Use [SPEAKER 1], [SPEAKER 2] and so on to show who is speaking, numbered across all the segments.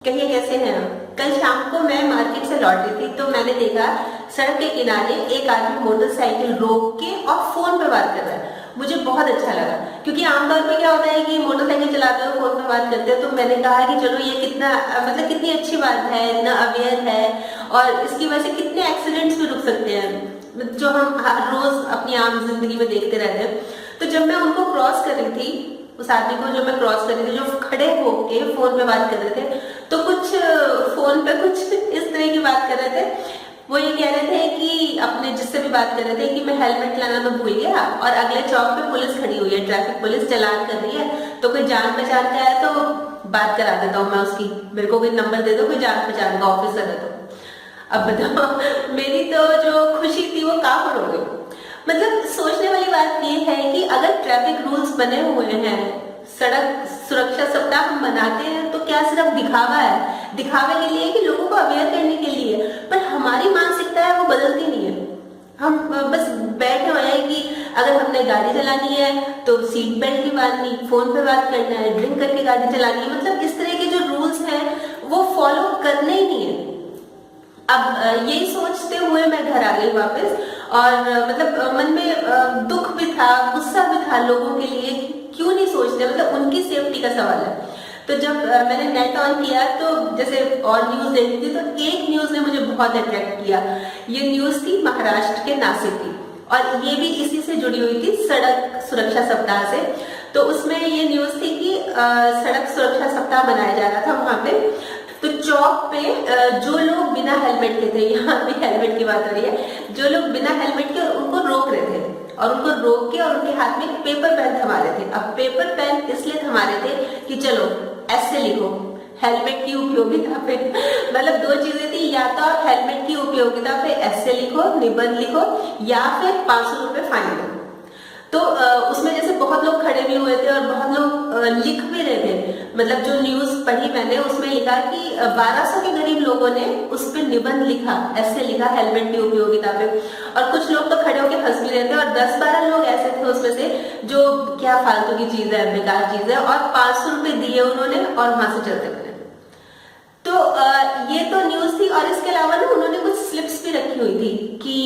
[SPEAKER 1] कहिए कैसे हैं आप। कल शाम को मैं मार्केट से लौट रही थी तो मैंने देखा सड़क के किनारे एक आदमी मोटरसाइकिल रोक के और फोन पे बात कर रहा है। मुझे बहुत अच्छा लगा क्योंकि आमतौर पे क्या होता है कि मोटरसाइकिल चलाते हो फोन पे बात करते हो। तो मैंने कहा कि चलो ये कितना मतलब कितनी अच्छी बात है, इतना अवेयर है और इसकी वजह से कितने एक्सीडेंट्स भी रुक सकते हैं जो हम रोज अपनी आम जिंदगी में देखते रहते हैं। तो जब मैं उनको क्रॉस कर रही थी, उस आदमी को जो मैं क्रॉस कर रही थी, जो खड़े होके फोन पे बात कर रहे थे, तो कुछ फोन पे कुछ इस तरह की बात कर रहे थे। वो ये कह रहे थे कि अपने जिससे भी बात कर रहे थे कि मैं हेलमेट लाना तो भूल गया और अगले चौक पे पुलिस खड़ी हुई है, ट्रैफिक पुलिस चालान कर रही है, तो कोई जान पहचान का है तो बात करा देता हूँ मैं उसकी, मेरे को कोई नंबर दे दो, कोई जान पहचान का ऑफिसर है तो। अब बताओ मेरी तो जो खुशी थी वो कहाँ पर हो गई। मतलब सोचने वाली बात ये है कि अगर ट्रैफिक रूल्स बने हुए हैं, सड़क सुरक्षा सप्ताह हम मनाते हैं, तो क्या सिर्फ दिखावा है, दिखावे के लिए कि लोगों को अवेयर करने के लिए, पर हमारी मानसिकता है वो बदलती नहीं है। हम बस बैठे हुए हैं कि अगर हमने गाड़ी चलानी है तो सीट बेल्ट नहीं बांधनी, फोन पे बात करना है, ड्रिंक करके गाड़ी चलानी है, मतलब इस तरह के जो रूल्स हैं वो फॉलो करने ही नहीं है। अब यही सोचते हुए मैं घर आ गई वापस और मतलब मन में दुख भी था, गुस्सा भी था लोगों के लिए, क्यों नहीं सोचते, मतलब उनकी सेफ्टी का सवाल है। तो जब मैंने नेट ऑन किया तो जैसे और न्यूज देखी थी तो एक न्यूज ने मुझे बहुत अट्रैक्ट किया। ये न्यूज थी महाराष्ट्र के नासिक की और ये भी इसी से जुड़ी हुई थी, सड़क सुरक्षा सप्ताह से। तो उसमें ये न्यूज थी कि सड़क सुरक्षा सप्ताह मनाया जा रहा था वहां पे। तो चौक पे जो लोग बिना हेलमेट के थे, यहाँ भी हेलमेट की बात हो रही है, जो लोग बिना हेलमेट के उनको रोक रहे थे और उनको रोक के और उनके हाथ में पेपर पेन थमा रहे थे। अब पेपर पेन इसलिए थमा रहे थे कि चलो ऐसे लिखो हेलमेट की उपयोगिता पे, मतलब दो चीजें थी, या तो आप हेलमेट की उपयोगिता पे ऐसे लिखो, निबंध लिखो, या फिर 500 रुपए फाइन दो। तो उसमें जैसे बहुत लोग खड़े भी हुए थे और बहुत लोग लिख भी रहे थे। मतलब जो न्यूज पढ़ी मैंने उसमें लिखा कि 1200 के करीब लोगों ने उस पर निबंध लिखा, ऐसे लिखा हेलमेट की उपयोगिता पे। और कुछ लोग तो खड़े होकर हंस भी रहे थे और 10-12 लोग ऐसे थे उसमें से जो क्या फालतू की चीज है, बेकार चीज है, और 500 रुपए दिए उन्होंने और वहां से चलते गए। तो ये तो न्यूज थी और इसके अलावा ना उन्होंने कुछ स्लिप्स भी रखी हुई थी कि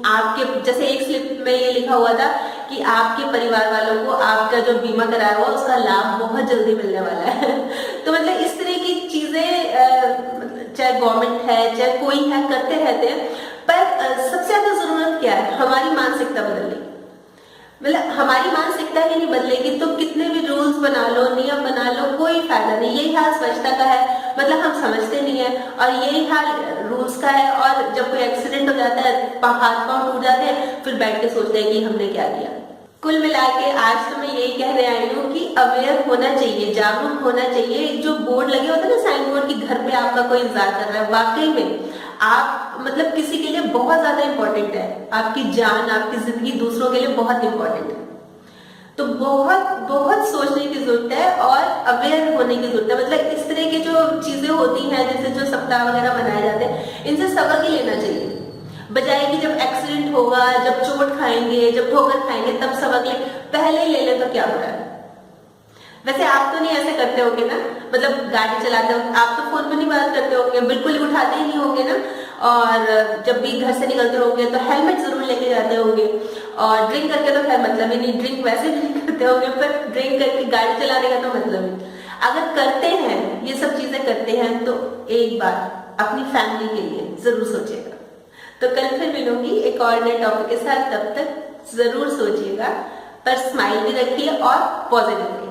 [SPEAKER 1] आपके, जैसे एक स्लिप में ये लिखा हुआ था कि आपके परिवार वालों को आपका जो बीमा कराया हुआ उसका लाभ बहुत जल्दी मिलने वाला है। तो मतलब इस तरह की चीजें चाहे गवर्नमेंट है चाहे कोई है करते रहते हैं, पर सबसे ज्यादा जरूरत क्या है, हमारी मानसिकता बदलने। मतलब हमारी मानसिकता ही नहीं बदलेगी तो कितने भी रूल्स बना लो, नियम बना लो, कोई फायदा नहीं। यही हाल स्वच्छता का है, मतलब हम समझते नहीं है, और यही हाल रूल्स का है। और जब कोई एक्सीडेंट हो जाता है, हाथ पांव टूट जाते हैं, फिर बैठ के सोचते हैं कि हमने क्या किया। कुल मिला के आज तो मैं यही कहने आई हूँ कि अवेयर होना चाहिए, जागरूक होना चाहिए। जो बोर्ड लगे होते हैं ना, साइन बोर्ड, की घर पे आपका कोई इंतजार कर रहा है, वाकई में आप मतलब किसी के लिए बहुत ज्यादा इंपॉर्टेंट है, आपकी जान, आपकी जिंदगी दूसरों के लिए बहुत इंपॉर्टेंट है। तो बहुत बहुत सोचने की जरूरत है और अवेयर होने की जरूरत है। मतलब इस तरह की जो चीजें होती हैं, जैसे जो सप्ताह वगैरह मनाए जाते हैं, इनसे सबक ही लेना चाहिए, बजाय कि जब एक्सीडेंट होगा, जब चोट खाएंगे, जब ठोकर खाएंगे तब सबक ले, पहले ही ले ले तो क्या हो रहा है। वैसे आप तो नहीं ऐसे करते होंगे ना, मतलब गाड़ी चलाते हो आप तो फोन पे नहीं बात करते होंगे, बिल्कुल ही उठाते ही नहीं होंगे ना। और जब भी घर से निकलते होंगे तो हेलमेट जरूर लेके जाते होंगे। और ड्रिंक करके तो खैर मतलब ही नहीं, ड्रिंक वैसे भी नहीं करते होंगे, पर ड्रिंक करके गाड़ी चलाने का तो मतलब ही। अगर करते हैं, ये सब चीजें करते हैं, तो एक बार अपनी फैमिली के लिए जरूर सोचिएगा। तो कल फिर मिलूंगी एक और नए टॉपिक के साथ, तब तक जरूर सोचिएगा, पर स्माइल भी रखिए और पॉजिटिव रहिए।